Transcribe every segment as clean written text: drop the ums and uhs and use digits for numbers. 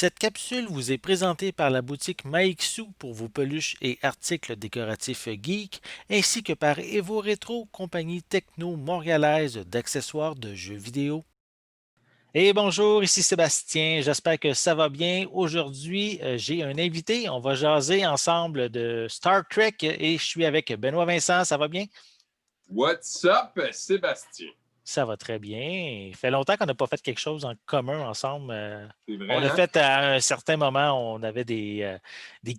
Cette capsule vous est présentée par la boutique Maixu pour vos peluches et articles décoratifs geek, ainsi que par Evo Retro, compagnie techno montréalaise d'accessoires de jeux vidéo. Et bonjour, ici Sébastien, j'espère que ça va bien. Aujourd'hui, j'ai un invité, on va jaser ensemble de Star Trek et je suis avec Benoît Vincent, ça va bien? What's up, Sébastien? Ça va très bien. Il fait longtemps qu'on n'a pas fait quelque chose en commun ensemble. C'est vrai, On a hein? fait à un certain moment, on avait des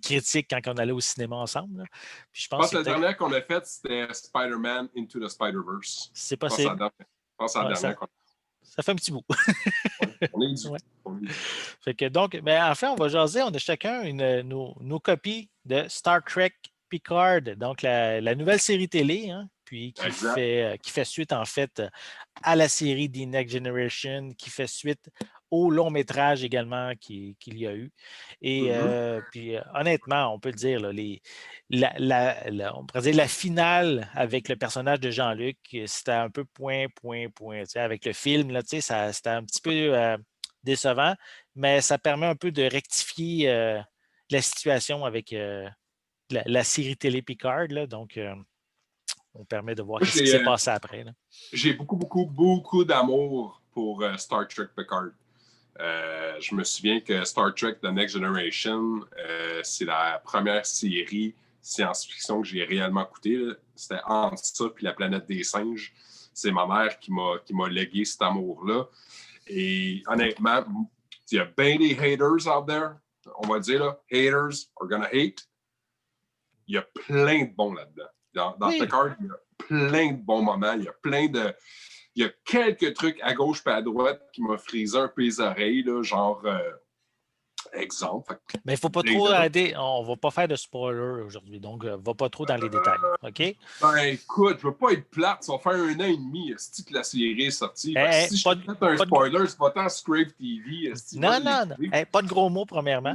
critiques quand on allait au cinéma ensemble, là. Puis je Je pense pense que que c'est la peut-être dernière qu'on a faite, c'était Spider-Man Into the Spider-Verse. c'est Je pense à la possible. dernière, je pense à la Ouais, dernière qu'on ça fait un petit bout. a faite. On est dû. Ouais. On est dû. Fait que donc, ben, en fait, on va jaser, on a chacun nos copies de Star Trek Picard, donc la nouvelle série télé, hein, puis Exact. qui fait suite en fait à la série The Next Generation, qui fait suite au long métrage également qu'il y a eu. Et Mhm. puis honnêtement, on peut le dire, là, on pourrait dire la finale avec le personnage de Jean-Luc, c'était un peu point, point, point. Tu sais, avec le film, là, tu sais, c'était un petit peu décevant, mais ça permet un peu de rectifier la situation avec la série télé Picard. Là, donc, on permet de voir Moi, ce qui s'est passé après. Là. j'ai beaucoup, beaucoup, beaucoup d'amour pour Star Trek Picard. Je me souviens que Star Trek The Next Generation, c'est la première série science-fiction que j'ai réellement écoutée. Là. C'était entre ça et La planète des singes. C'est ma mère qui m'a légué cet amour-là. Et honnêtement, il y a bien des haters out there. On va dire, là, haters are gonna hate. Il y a plein de bons là-dedans. Dans Oui, Picard, il y a plein de bons moments. Il y a plein de. Il y a quelques trucs à gauche et à droite qui m'ont frisé un peu les oreilles, là, genre exemple. mais il ne faut pas trop Data. aider. On ne va pas faire de spoiler aujourd'hui, donc va pas trop dans les détails. OK? Ben écoute, je veux pas être plate, ça va faire 1 an et demi que la série est sortie. Fait que Eh, si je pas te de, fais un pas de- spoiler, c'est pas tant Scrape TV, va non, non, non. l'écouter. Pas de gros mots, premièrement.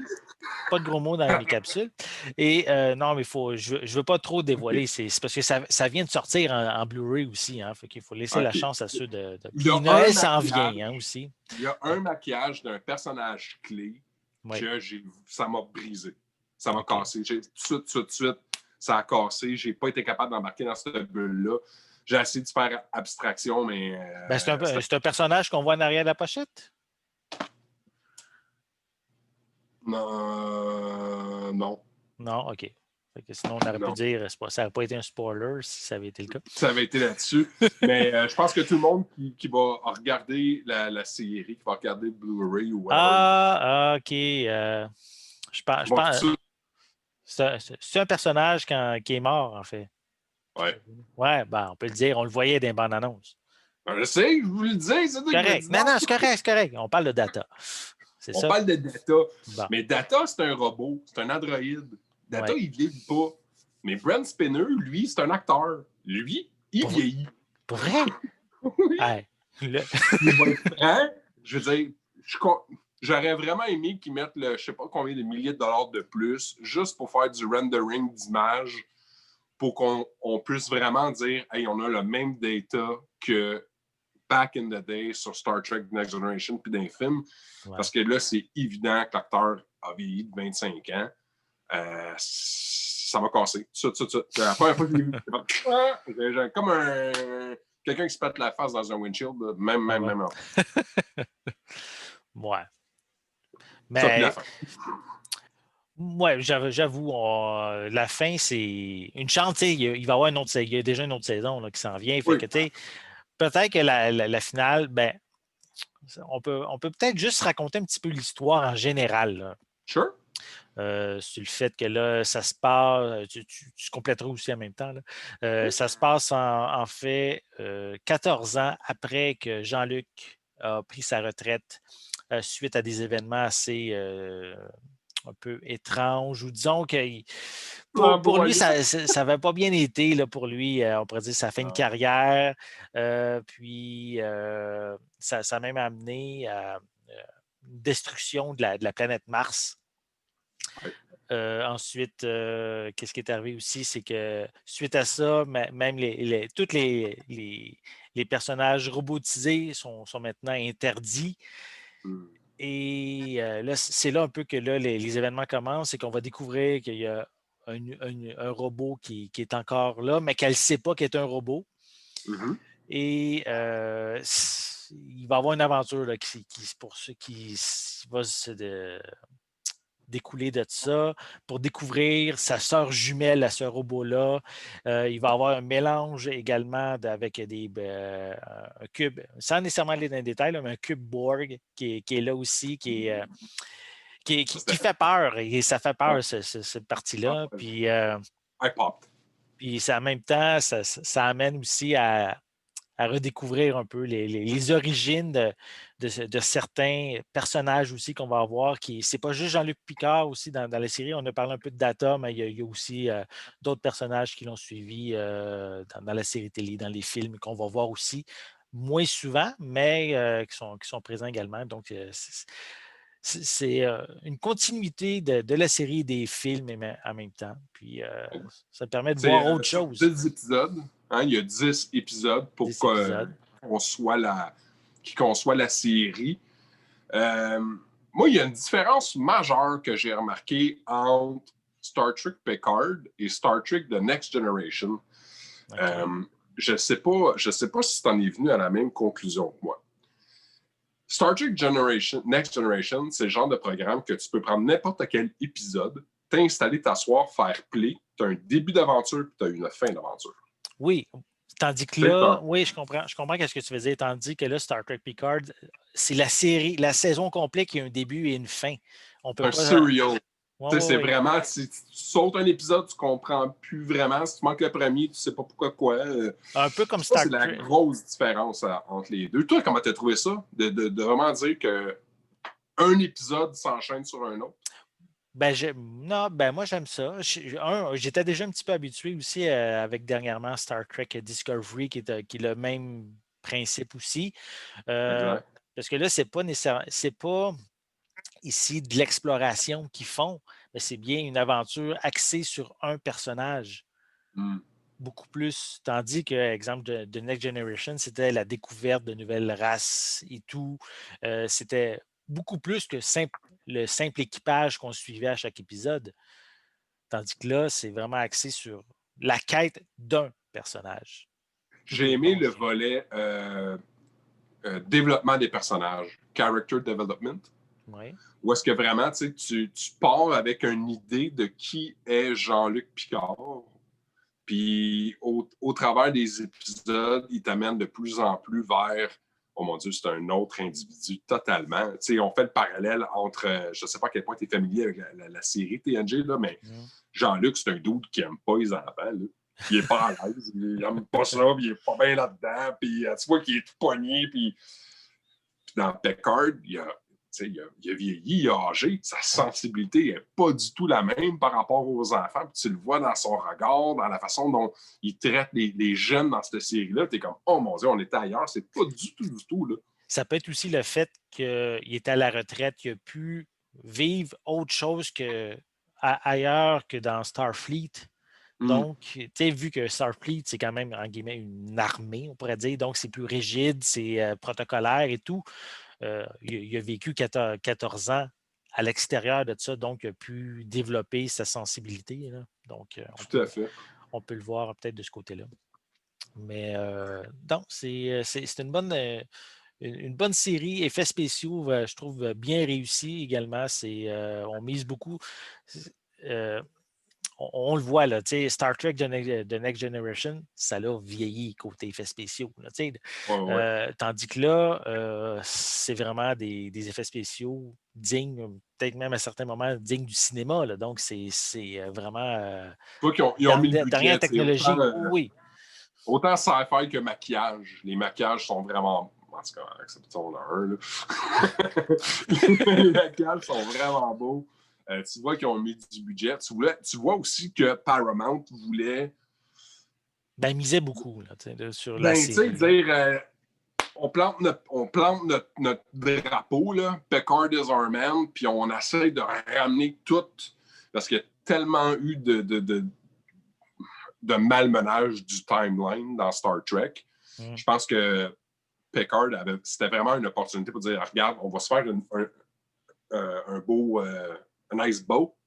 Pas de gros mots dans mes capsules. Et non, mais je veux pas trop OK. dévoiler. C'est parce que ça vient de sortir en Blu-ray aussi. Hein, fait qu'il faut laisser la OK. chance à ceux Il y Puis a un Noël s'en vient hein, maquillage. aussi. Il y a un maquillage d'un personnage clé Oui. que ça m'a brisé. Ça m'a OK. cassé. Tout de suite, ça a cassé. J'ai pas été capable d'embarquer dans cette bulle-là. J'ai essayé de faire abstraction, mais Ben, c'est un personnage qu'on voit en arrière de la pochette? non. Non, OK. Fait que sinon, on aurait pu Non. dire, ça n'aurait pas été un spoiler si ça avait été le cas. Ça avait été là-dessus. Mais je pense que tout le monde qui va regarder la série, qui va regarder Blu-ray ou whatever, OK. Je vont pense, tout. c'est un personnage qui est mort, en fait. Ouais. Ouais, ben, on peut le dire, on le voyait dans les bandes annonces. Ben, je sais, je vous le dis, c'est toi qui me Correct. dis Non, non. non, c'est correct, c'est correct. On parle de data. C'est On ça? parle de Data. Bon, Mais Data, c'est un robot, c'est un androïde. Data, ouais. il vieillit pas. Mais Brent Spinner, lui, c'est un acteur. Lui, il Pour, vieillit. pour vrai? Oui. Hey, Il va être franc. Je veux dire, j'aurais vraiment aimé qu'ils mettent je sais pas combien de milliers de dollars de plus juste pour faire du rendering d'images pour qu'on puisse vraiment dire, hey, on a le même data que back in the day sur Star Trek Next Generation puis dans les films. Ouais. Parce que là, c'est évident que l'acteur a vieilli de 25 ans. Ça m'a cassé. C'est la première fois que j'ai comme quelqu'un qui se pète la face dans un windshield. Même, Ah même, ouais. même. Ouais. Ça, puis la Mais, fin. ouais, j'avoue, la fin, c'est une chance. Tu sais, il va y avoir il y a déjà une autre saison là, qui s'en vient. Fait Oui, que, tu sais, peut-être que la finale, ben, on peut peut-être juste raconter un petit peu l'histoire en général. Là. sure. Sur le fait que là, ça se passe, tu compléteras aussi en même temps. Là. Oui. Ça se passe en fait 14 ans après que Jean-Luc a pris sa retraite suite à des événements assez un peu étranges, ou disons que pour lui, Flamboyant. ça n'avait pas bien été là, pour lui. On pourrait dire sa fin de Non. carrière. Puis ça a même amené à une destruction de la planète Mars. Ouais. Ensuite, qu'est-ce qui est arrivé aussi, c'est que suite à ça, même tous les personnages robotisés sont maintenant interdits. Hmm. là, c'est là un peu que là, les événements commencent et qu'on va découvrir qu'il y a un robot qui est encore là, mais qu'elle ne sait pas qu'il est un robot. Mhm. Et il va y avoir une aventure là, qui va découler de ça pour découvrir sa sœur jumelle à ce robot-là. Il va y avoir un mélange également avec un cube, sans nécessairement aller dans les détails, là, mais un cube Borg qui est là aussi, qui fait peur. Et ça fait Ouais. peur, cette Ah, partie-là. ouais. Puis, I popped. en même temps, ça amène aussi à redécouvrir un peu les origines de certains personnages aussi qu'on va avoir. C'est pas juste Jean-Luc Picard aussi dans la série. On a parlé un peu de Data, mais il y a aussi d'autres personnages qui l'ont suivi dans la série télé, dans les films, qu'on va voir aussi moins souvent, mais qui sont présents également. Donc, c'est une continuité de la série des films en même temps. Puis, ça permet de voir autre Sur chose. 10 épisodes, hein, il y a 10 épisodes pour 10 épisodes. qu'il conçoit la série. Euh, Moi, il y a une différence majeure que j'ai remarquée entre Star Trek Picard et Star Trek The Next Generation. OK. Euh, je sais pas si tu en es venu à la même conclusion que moi. Star Trek Next Generation, c'est le genre de programme que tu peux prendre n'importe quel épisode, t'installer, t'asseoir, faire play, tu as un début d'aventure puis tu as une fin d'aventure. Oui, tandis que C'est là, un, oui, je comprends ce que tu veux dire, tandis que là, Star Trek Picard, c'est la série, la saison complète qui a un début et une fin. On peut un pas. serial. Oui, oui, C'est oui. vraiment, si tu sautes un épisode, tu comprends plus vraiment. Si tu manques le premier, tu sais pas pourquoi quoi. Un peu comme Je pense Star que c'est la Trek. grosse différence entre les deux. Toi, comment tu as trouvé ça? De vraiment dire que un épisode s'enchaîne sur un autre? Non, ben moi j'aime ça. J'étais déjà un petit peu habitué aussi avec dernièrement Star Trek Discovery qui est le même principe aussi. Euh, Exact. Parce que là, c'est pas nécessairement, c'est pas ici de l'exploration qu'ils font, mais c'est bien une aventure axée sur un personnage. Mm. Beaucoup plus. Tandis que, exemple, de Next Generation, c'était la découverte de nouvelles races et tout. C'était beaucoup plus que le simple équipage qu'on suivait à chaque épisode. Tandis que là, c'est vraiment axé sur la quête d'un personnage tout J'ai au aimé long. le volet développement des personnages, character development, Oui. où est-ce que vraiment tu pars avec une idée de qui est Jean-Luc Picard, puis au travers des épisodes, il t'amène de plus en plus vers oh mon Dieu, c'est un autre individu totalement. Tu sais, on fait le parallèle entre, je ne sais pas à quel point tu es familier avec la série TNG, là, mais Mm. Jean-Luc, c'est un dude qui n'aime pas les enfants. Là. Il n'est pas à l'aise, il n'aime pas ça, puis il n'est pas bien là-dedans, puis tu vois qu'il est tout pogné, puis dans Picard, il a vieilli, il a âgé, sa sensibilité n'est pas du tout la même par rapport aux enfants. Puis tu le vois dans son regard, dans la façon dont il traite les jeunes dans cette série-là. Tu es comme, oh mon Dieu, on était ailleurs. C'est pas du tout. Là. Ça peut être aussi le fait qu'il est à la retraite, qu'il a pu vivre autre chose ailleurs que dans Starfleet. Mm. Donc, tu sais, vu que Starfleet, c'est quand même, en guillemets, une armée, on pourrait dire, donc c'est plus rigide, c'est protocolaire et tout. Il a vécu 14 ans à l'extérieur de ça, donc il a pu développer sa sensibilité. Là. Donc, Tout à fait. on peut le voir peut-être de ce côté-là. Mais non, c'est une bonne série. Effets spéciaux, je trouve bien réussi également. On mise beaucoup. euh, on le voit, là, Star Trek The Next Generation, ça l'a vieilli côté effets spéciaux. Là, Ouais, ouais. tandis que là, c'est vraiment des effets spéciaux dignes, peut-être même à certains moments, dignes du cinéma. Là, donc, c'est vraiment Tu vois qu'ils ils ont mis le dernière budget. technologie. Oui, Autant sci-fi que maquillage. Les maquillages sont vraiment. En tout cas, exception de un. Là. Les maquillages sont vraiment beaux. Tu vois qu'ils ont mis du budget. Tu vois aussi que Paramount voulait ben, misait beaucoup là, sur la ben, tu sais, série. Là. dire on plante notre drapeau, là, Picard is our man, puis on essaie de ramener tout, parce qu'il y a tellement eu de malmenage du timeline dans Star Trek. Mm. Je pense que Picard c'était vraiment une opportunité pour dire regarde, on va se faire un beau, un nice bow,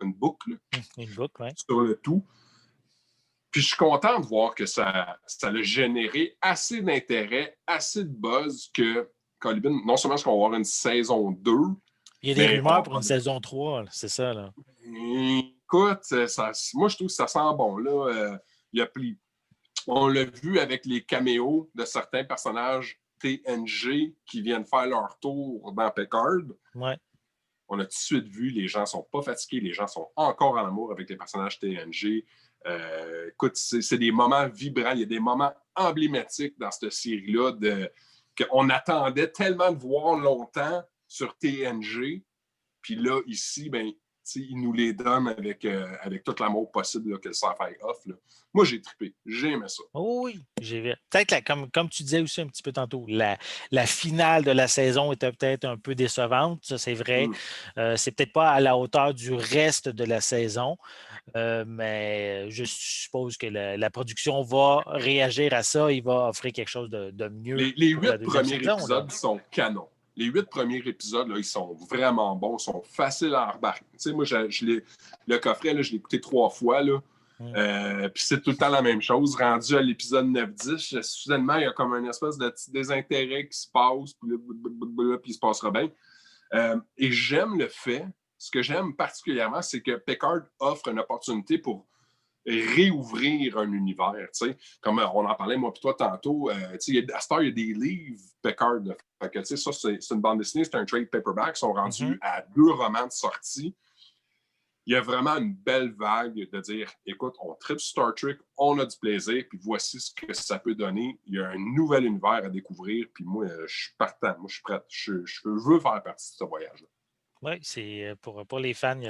une boucle Une boucle, oui. sur le tout. Puis je suis content de voir que ça a généré assez d'intérêt, assez de buzz que Colibin, non seulement est-ce qu'on va avoir une saison 2, Il y a des mais rumeurs pour une saison 3, là, c'est ça, là. écoute, moi je trouve que ça sent bon. Là. Il y a on l'a vu avec les caméos de certains personnages TNG qui viennent faire leur tour dans Picard. Ouais. On a tout de suite vu, les gens ne sont pas fatigués, les gens sont encore en amour avec les personnages TNG. Écoute, c'est des moments vibrants, il y a des moments emblématiques dans cette série-là qu'on attendait tellement de voir longtemps sur TNG. Puis là, ici, ben, ils nous les donnent avec tout l'amour possible là, que le sci-fi offre. Là. Moi, j'ai trippé. J'ai aimé ça. Oh oui, j'ai vu. Peut-être, comme tu disais aussi un petit peu tantôt, la finale de la saison était peut-être un peu décevante, ça c'est vrai. C'est peut-être pas à la hauteur du reste de la saison, mais je suppose que la production va réagir à ça, il va offrir quelque chose de mieux Les pour la 8 deuxième premiers saison. Là. épisodes sont canons. Les 8 premiers épisodes, là, ils sont vraiment bons, sont faciles à embarquer. Tu sais, moi, le coffret, là, je l'ai écouté 3 fois. Là. Puis c'est tout le temps la même chose. Rendu à l'épisode 9-10, soudainement, il y a comme un espèce de petit désintérêt qui se passe, puis il se passera bien. Et j'aime le fait, ce que j'aime particulièrement, c'est que Picard offre une opportunité pour réouvrir un univers. T'sais. Comme on en parlait, moi et toi, tantôt, à Star, il y a des livres Picard. Fait que, ça, c'est une bande dessinée, c'est un trade paperback. Ils sont rendus à 2 romans de sortie. Il y a vraiment une belle vague de dire, écoute, on tripe Star Trek, on a du plaisir, puis voici ce que ça peut donner. Il y a un nouvel univers à découvrir, puis moi, je suis partant, moi, je suis prêt. Je veux faire partie de ce voyage-là. Oui, c'est pour les fans,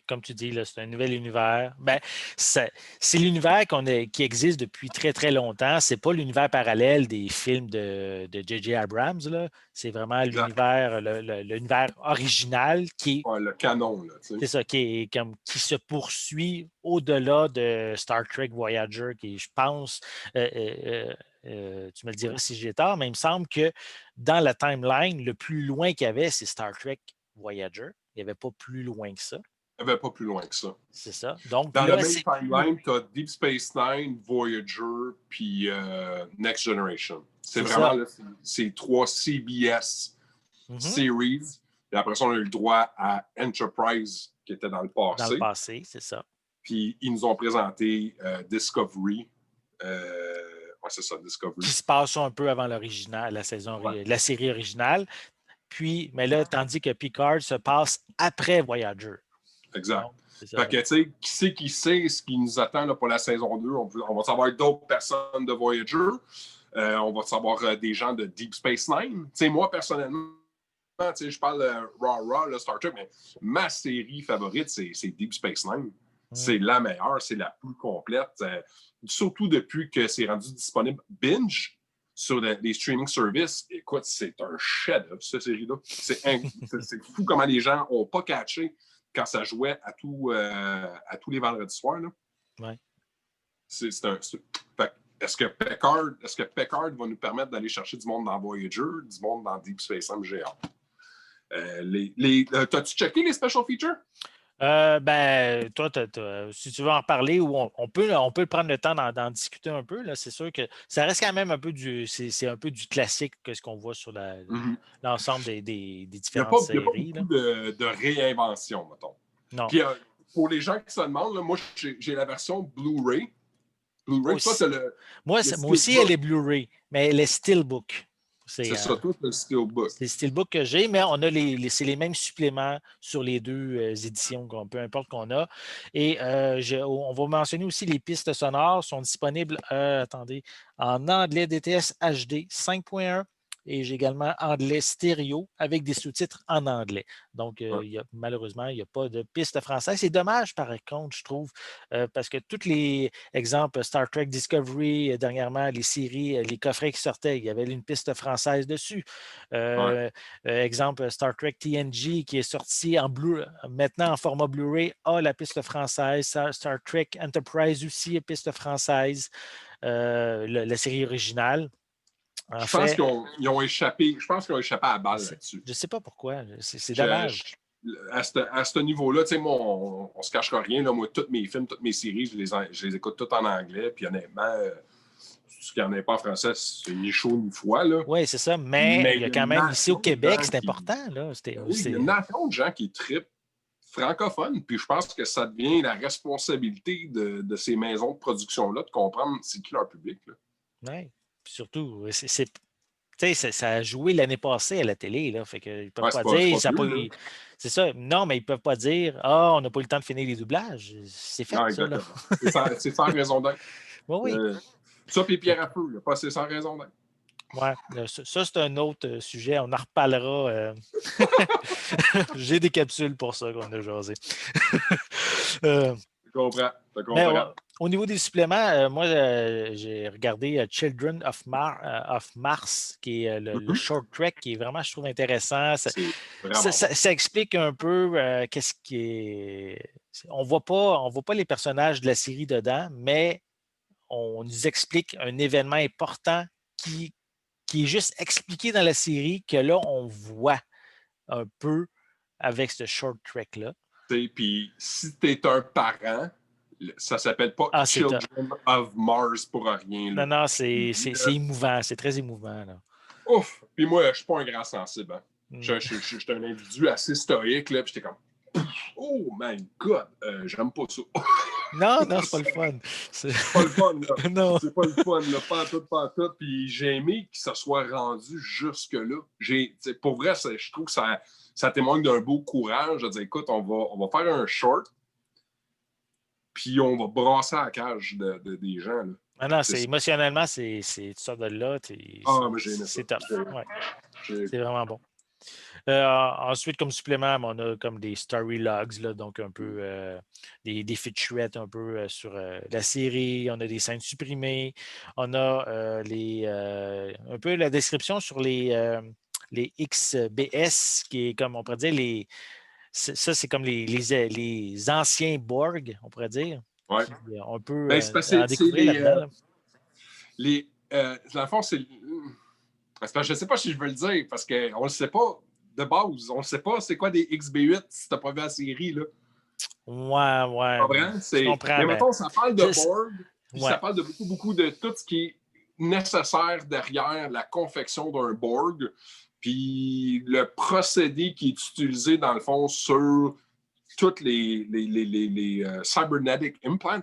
comme tu dis, là, c'est un nouvel univers. Ben, c'est l'univers qui existe depuis très, très longtemps. C'est pas l'univers parallèle des films de J.J. Abrams. Là. C'est vraiment l'univers, l'univers original qui est. Ouais, le canon, là, tu sais. C'est ça, qui se poursuit au-delà de Star Trek Voyager, qui, je pense, tu me le diras si j'ai tort, mais il me semble que dans la timeline, le plus loin qu'il y avait, c'est Star Trek Voyager. Il n'y avait pas plus loin que ça. Il n'y avait pas plus loin que ça. C'est ça. Donc Dans le là, même c'est timeline, tu as Deep Space Nine, Voyager, puis Next Generation. C'est vraiment là, ces 3 CBS series. Et après ça, on a eu le droit à Enterprise, qui était dans le passé. Dans le passé, c'est ça. Puis ils nous ont présenté Discovery. Ouais, c'est ça, Discovery. Qui se passe un peu avant l'original, la série originale. Puis, mais là, tandis que Picard se passe après Voyager. Exact. Donc, fait que, tu sais, qui sait ce qui nous attend là, pour la saison 2? On va savoir d'autres personnes de Voyager. On va savoir des gens de Deep Space Nine. Tu sais, moi, personnellement, je parle de Raw, le Star Trek, mais ma série favorite, c'est Deep Space Nine. C'est la meilleure, c'est la plus complète. Surtout depuis que c'est rendu disponible binge sur les streaming services. Écoute, c'est un chef-d'œuvre, cette série-là. C'est fou comment les gens n'ont pas catché quand ça jouait à tous les vendredis soirs. Là. Ouais. Est-ce que Picard va nous permettre d'aller chercher du monde dans Voyager, du monde dans Deep Space Nine? J'ai hâte. T'as-tu checké les special features? Ben, toi, si tu veux en parler, ou on peut prendre le temps d'en discuter un peu. Là, c'est sûr que ça reste quand même un peu c'est un peu du classique que ce qu'on voit sur l'ensemble des différentes séries. Il n'y a pas beaucoup de réinvention, mettons. Non. Puis, pour les gens qui se demandent, là, moi, j'ai la version Blu-ray. Blu-ray, toi, tu as moi aussi, elle est Blu-ray, mais elle est Steelbook. C'est ça, toi, c'est le Steelbook. C'est le Steelbook que j'ai, mais on a c'est les mêmes suppléments sur les 2 éditions, peu importe qu'on a. Et on va mentionner aussi les pistes sonores sont disponibles, attendez, en anglais DTS HD 5.1 et j'ai également anglais stéréo avec des sous-titres en anglais. Donc, malheureusement, il n'y a pas de piste française. C'est dommage, par contre, je trouve, parce que tous les exemples Star Trek Discovery, dernièrement, les séries, les coffrets qui sortaient, il y avait une piste française dessus. Exemple, Star Trek TNG qui est sorti maintenant en format Blu-ray a la piste française. Star Trek Enterprise aussi a piste française. La série originale. Je pense qu'ils ont échappé à la balle là-dessus. Je ne sais pas pourquoi. C'est dommage. à ce niveau-là, tu sais, moi, on se cachera rien. Là, moi, tous mes films, toutes mes séries, je les écoute toutes en anglais. Puis honnêtement, ce qu'il n'y en a pas en français, c'est ni chaud ni froid. Là. Oui, c'est ça. Mais Mais il y il y a a quand une même, ici au nation de Québec, gens c'est qui. important. Là. Oui, il y a une nation de gens qui trippent francophone. Puis je pense que ça devient la responsabilité de ces maisons de production-là de comprendre c'est qui leur public. Oui. Surtout, ça a joué l'année passée à la télé. Là, fait qu'ils peuvent Ouais, pas c'est dire. pas vieux, là. C'est ça. Non, mais ils peuvent pas dire Ah, on n'a pas eu le temps de finir les doublages. C'est fait, Non, ça. Là. exactement. C'est sans raison d'être. Oui, oui. Ça, puis Pierre à feu, pas c'est sans raison d'être. Ouais, ça, c'est un autre sujet. On en reparlera. J'ai des capsules pour ça qu'on a jasé. Je comprends. Mais au niveau des suppléments, moi, j'ai regardé Children of Mars, qui est le short trek, qui est vraiment, je trouve, intéressant. Ça explique un peu qu'est-ce qui est. On voit pas les personnages de la série dedans, mais on nous explique un événement important qui est juste expliqué dans la série, que là, on voit un peu avec ce short trek-là. Puis si tu es un parent, ça s'appelle pas Children of Mars pour rien. Là. Non, c'est émouvant. C'est très émouvant. Là. Ouf! Puis moi, je suis pas un grand sensible. Hein. Je suis un individu assez stoïque. Puis j'étais comme Oh my God! J'aime pas ça. Non, c'est pas le fun. C'est pas le fun, là. Non. C'est pas le fun, là. Pas tout. Puis j'ai aimé que ça soit rendu jusque-là. Pour vrai, je trouve que ça témoigne d'un beau courage de dire écoute, on va faire un short, puis on va brasser à la cage des gens. Là. Ah non, émotionnellement, tu sors de là. Mais j'ai aimé ça. C'est top. Ouais. C'est vraiment bon. Ensuite, comme supplément, on a comme des story logs, là, donc un peu des featurettes un peu sur la série. On a des scènes supprimées. On a un peu la description sur les XBS, qui est comme on pourrait dire ça, c'est comme les anciens Borg, on pourrait dire. Ouais. On peut en découvrir là-dedans. Dans le fond, c'est. Je ne sais pas si je veux le dire, parce qu'on ne le sait pas de base. On ne sait pas c'est quoi des XB8 si tu n'as pas vu la série. Là. Ouais. Je comprends. Mais mettons, ça parle de Borg, puis ça parle de beaucoup de tout ce qui est nécessaire derrière la confection d'un Borg, puis le procédé qui est utilisé, dans le fond, sur toutes les cybernetic implants.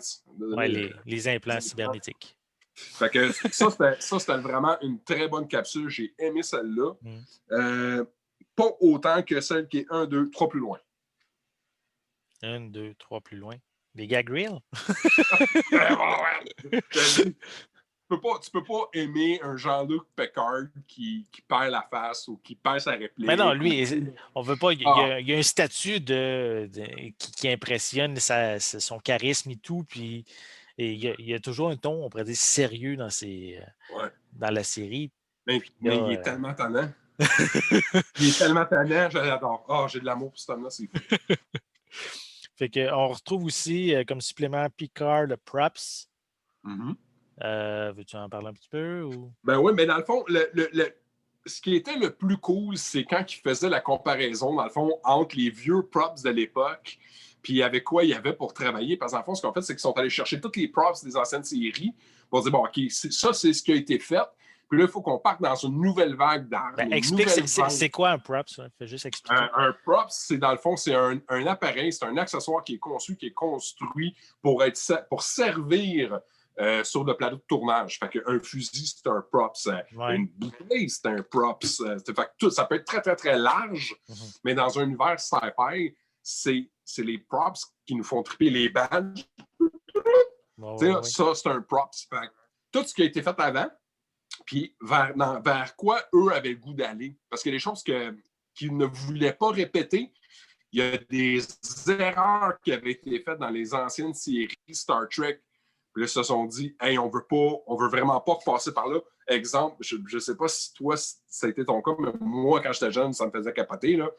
Les implants cybernétiques. Fait que ça, c'était vraiment une très bonne capsule. J'ai aimé celle-là. Pas autant que celle qui est 1, 2, 3 plus loin. 1, 2, 3 plus loin. Les gag reels? Tu peux pas aimer un Jean-Luc Picard qui perd la face ou qui perd sa réplique. Mais non, lui, on veut pas. Il y a un statut qui impressionne son charisme et tout. Puis il y a toujours un ton, on pourrait dire, sérieux dans la série. Mais il est tellement tannant. Il est tellement tannant, j'adore. J'ai de l'amour pour cet homme-là, c'est fou. Fait qu'on retrouve aussi comme supplément Picard le Props. Veux-tu en parler un petit peu? Ou? Ben oui, mais dans le fond, ce qui était le plus cool, c'est quand il faisait la comparaison, dans le fond, entre les vieux props de l'époque puis avec quoi il y avait pour travailler. Parce qu'en fond, ce qu'on fait, c'est qu'ils sont allés chercher toutes les props des anciennes séries pour dire, bon, OK, ça, c'est ce qui a été fait. Puis là, il faut qu'on parte dans une nouvelle vague d'art. Explique, c'est quoi un prop, ça? Fais juste expliquer. Un prop, c'est dans le fond, c'est un appareil, c'est un accessoire qui est conçu, qui est construit pour servir sur le plateau de tournage. Fait qu'un fusil, c'est un prop. Une bouteille, c'est un prop. Fait que ça peut être très, très, très large, mais dans un univers sci-fi, c'est les props qui nous font triper les badges. Ça, c'est un props. Fait que tout ce qui a été fait avant, puis vers quoi eux avaient le goût d'aller. Parce que les choses qu'ils ne voulaient pas répéter, il y a des erreurs qui avaient été faites dans les anciennes séries Star Trek. Puis là, ils se sont dit, hey, on veut vraiment pas repasser par là. Exemple, je ne sais pas si toi, ça a été ton cas, mais moi, quand j'étais jeune, ça me faisait capoter. Là.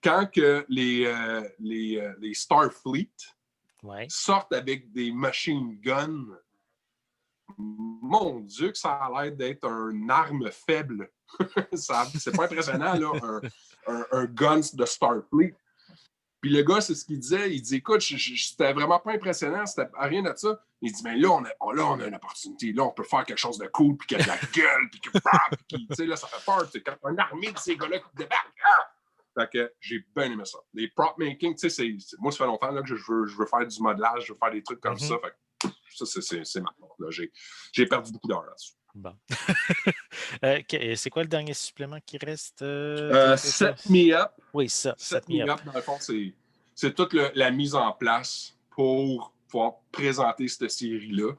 Quand que les Starfleet sortent avec des machine guns, mon Dieu, que ça a l'air d'être une arme faible. C'est pas impressionnant, là, un guns de Starfleet. Puis le gars, c'est ce qu'il disait. Il dit, écoute, c'était vraiment pas impressionnant, c'était rien de ça. Il dit, mais là, on a une opportunité. Là, on peut faire quelque chose de cool, puis qu'il y a de la gueule, puis que, tu sais, là, ça fait peur. Quand une armée de ces gars-là qui débarquent. Fait que j'ai bien aimé ça. Les prop making, tu sais, moi, ça fait longtemps là, que je veux faire du modelage, je veux faire des trucs comme ça. Fait que ça, c'est ma part. J'ai perdu beaucoup d'heures là-dessus. Bon. C'est quoi le dernier supplément qui reste? Set Me Up. Oui, ça. Set Me Up, dans le fond, c'est toute la mise en place pour pouvoir présenter cette série-là.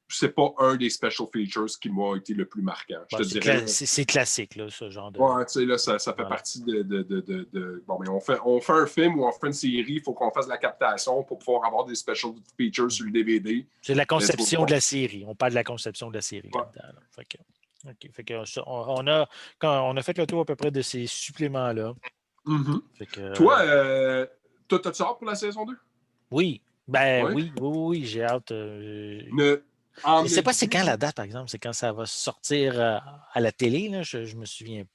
C'est pas un des special features qui m'a été le plus marquant. Je te dirais. C'est classique, là, ce genre de. Ouais, tu sais, là, ça fait partie de. Bon, mais on fait un film ou on fait une série, il faut qu'on fasse de la captation pour pouvoir avoir des special features sur le DVD. C'est la conception de la série. On parle de la conception de la série là-dedans. Fait que on a fait le tour à peu près de ces suppléments-là. Toi, t'as-tu hâte pour la saison 2? Oui. Oui, j'ai hâte. Je ne sais pas c'est quand la date, par exemple. C'est quand ça va sortir à la télé. Là. Je me souviens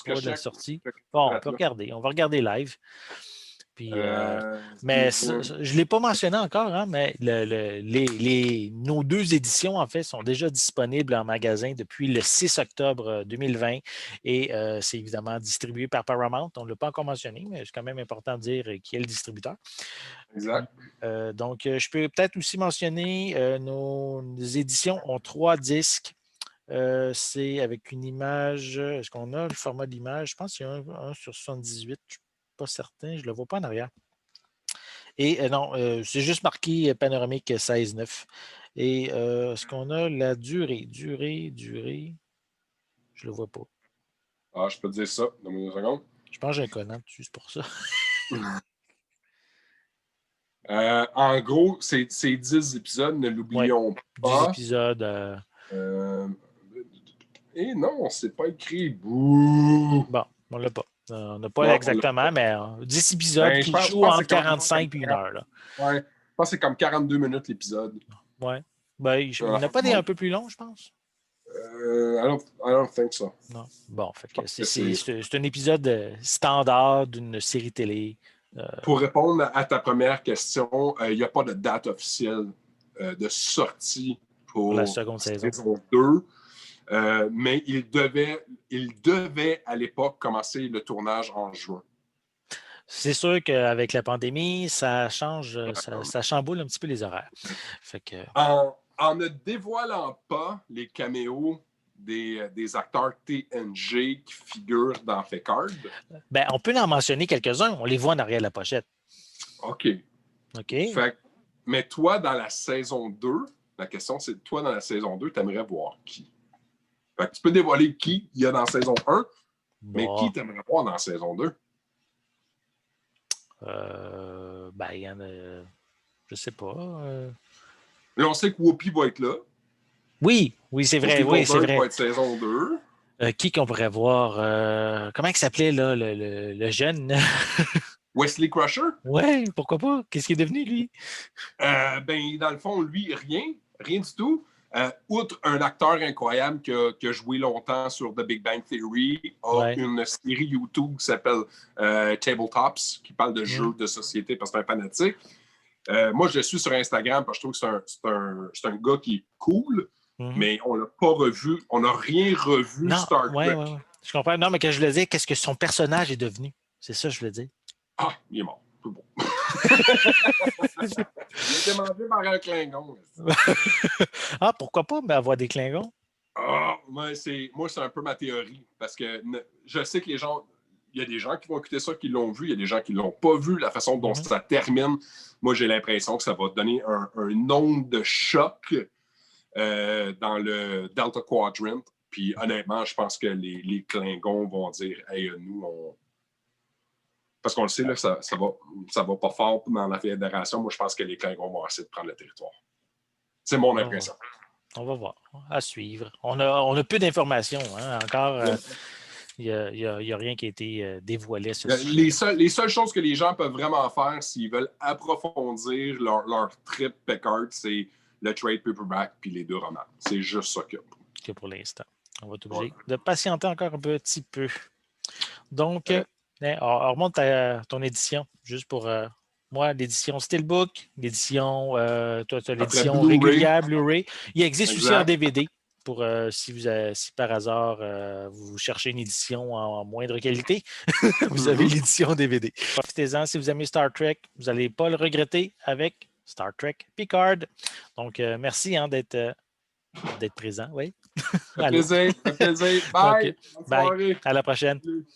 pas de la sortie. Bon, on peut regarder. On va regarder live. Puis, mais je ne l'ai pas mentionné encore, hein, mais nos 2 éditions, en fait, sont déjà disponibles en magasin depuis le 6 octobre 2020 et c'est évidemment distribué par Paramount. On ne l'a pas encore mentionné, mais c'est quand même important de dire qui est le distributeur. Exact. Donc, je peux peut-être aussi mentionner nos éditions ont 3 disques. C'est avec une image. Est-ce qu'on a le format d'image? Je pense qu'il y a un sur 78. Je ne suis pas certain. Je ne le vois pas en arrière. Et non, c'est juste marqué panoramique 16:9. Et est-ce qu'on a la durée? Durée. Je ne le vois pas. Ah, je peux te dire ça. Donne-moi 2 secondes. Je pense que j'ai un collant dessus, c'est pour ça. En gros, c'est 10 épisodes, ne l'oublions pas. 10 épisodes. Et non, c'est pas écrit. Bouh! Bon, on l'a pas. On n'a pas exactement, mais 10 épisodes qui jouent pense entre 45 et 1 heure. Là. Ouais, je pense que c'est comme 42 minutes l'épisode. Ouais. Ben, il n'y en a pas des un peu plus longs, je pense. I don't think so. Non. Bon, fait que c'est un épisode standard d'une série télé. Pour répondre à ta première question, il n'y a pas de date officielle de sortie pour la seconde saison 2. Mais il devait à l'époque commencer le tournage en juin. C'est sûr qu'avec la pandémie, ça change, ça chamboule un petit peu les horaires. Fait que... En ne dévoilant pas les caméos des acteurs TNG qui figurent dans Picard. Ben, on peut en mentionner quelques-uns. On les voit en arrière de la pochette. OK. Mais toi, dans la saison 2, la question, c'est toi, dans la saison 2, tu aimerais voir qui? Fait que tu peux dévoiler qui il y a dans la saison 1, mais qui tu aimerais voir dans la saison 2? Ben, il y en a... Je sais pas. Là, on sait que Whoopi va être là. Oui, c'est vrai. Oui, c'est vrai. Va être saison 2. Qui qu'on pourrait voir? Comment il s'appelait, là, le jeune? Wesley Crusher? Oui, pourquoi pas? Qu'est-ce qu'il est devenu, lui? Ben, dans le fond, lui, rien du tout. Outre un acteur incroyable qui a joué longtemps sur The Big Bang Theory, a une série YouTube qui s'appelle Tabletops, qui parle de jeux de société parce que c'est un fanatique. Moi, je le suis sur Instagram parce que je trouve que c'est un gars qui est cool, mais on l'a pas revu. On n'a rien revu Star Trek. Ouais. Je comprends. Non, mais quand je le dis, qu'est-ce que son personnage est devenu? C'est ça que je voulais dire. Ah, il est mort. C'est bon. Il a été mangé par un Klingon. Ah, pourquoi pas avoir des Klingons? Ah, moi, c'est un peu ma théorie. Parce que je sais que il y a des gens qui vont écouter ça, qui l'ont vu, il y a des gens qui ne l'ont pas vu, la façon dont ça termine. Moi, j'ai l'impression que ça va donner un onde de choc dans le Delta Quadrant. Puis honnêtement, je pense que les Klingons vont dire hey, nous, parce qu'on le sait, là, ça va pas fort dans la Fédération. Moi, je pense que les Klingons vont essayer de prendre le territoire. C'est mon impression. On va voir. À suivre. On a peu d'informations. Hein? Encore, il n'y a rien qui a été dévoilé. Les seules choses que les gens peuvent vraiment faire s'ils veulent approfondir leur trip Picard, c'est le trade paperback puis les 2 romans. C'est juste ça qu'il y a. Que pour l'instant. On va être obligé de patienter encore un petit peu. Donc, Hein, on remonte à ton édition, juste pour moi, l'édition Steelbook, l'édition, toi, tu as Après l'édition Blu-ray, régulière Blu-ray. Il existe aussi en exact. DVD pour si par hasard vous cherchez une édition en moindre qualité, vous avez Mhm. l'édition DVD. Profitez-en, si vous aimez Star Trek, vous n'allez pas le regretter avec Star Trek Picard. Donc, merci hein, d'être présent. Oui. Ça fait Allô. plaisir, ça fait plaisir. Donc, Bye, bonne bye. soirée. À la prochaine. Salut.